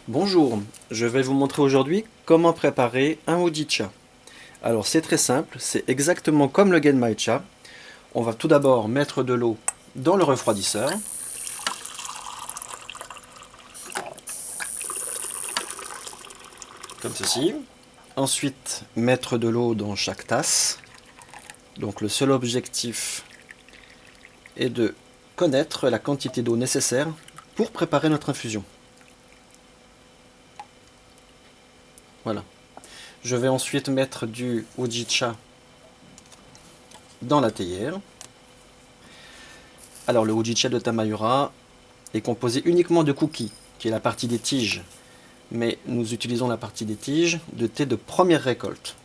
Bonjour, je vais vous montrer aujourd'hui comment préparer un Hojicha. Alors c'est très simple, c'est exactement comme le Genmaicha. On va tout d'abord mettre de l'eau dans le refroidisseur. Comme ceci. Ensuite, mettre de l'eau dans chaque tasse. Donc le seul objectif est de connaître la quantité d'eau nécessaire pour préparer notre infusion. Voilà. Je vais ensuite mettre du Hojicha dans la théière. Alors le Hojicha de Tamayura est composé uniquement de kuki, qui est la partie des tiges. Mais nous utilisons la partie des tiges de thé de première récolte.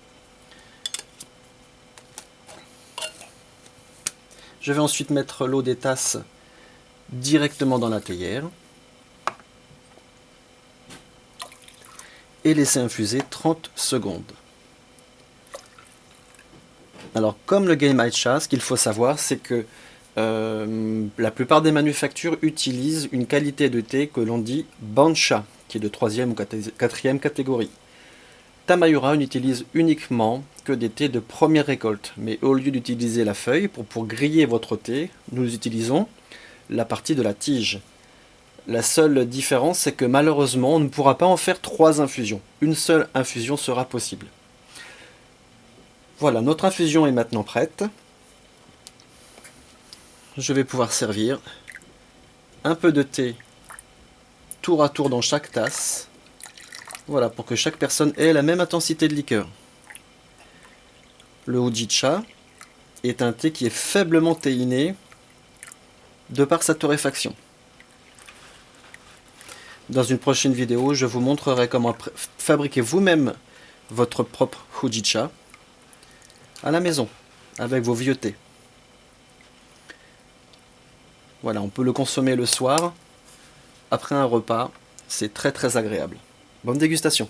Je vais ensuite mettre l'eau des tasses directement dans la théière et laisser infuser 30 secondes. Alors comme le Genmaicha, ce qu'il faut savoir, c'est que la plupart des manufactures utilisent une qualité de thé que l'on dit Bansha, qui est de 3e ou 4e catégorie. Tamayura n'utilise uniquement que des thés de première récolte, mais au lieu d'utiliser la feuille pour griller votre thé, nous utilisons la partie de la tige. La seule différence, c'est que malheureusement, on ne pourra pas en faire 3 infusions. Une seule infusion sera possible. Voilà, notre infusion est maintenant prête. Je vais pouvoir servir un peu de thé tour à tour dans chaque tasse. Voilà, pour que chaque personne ait la même intensité de liqueur. Le Hojicha est un thé qui est faiblement théiné de par sa torréfaction. Dans une prochaine vidéo, je vous montrerai comment fabriquer vous-même votre propre Hojicha à la maison, avec vos vieux thés. Voilà, on peut le consommer le soir, après un repas, c'est très agréable. Bonne dégustation!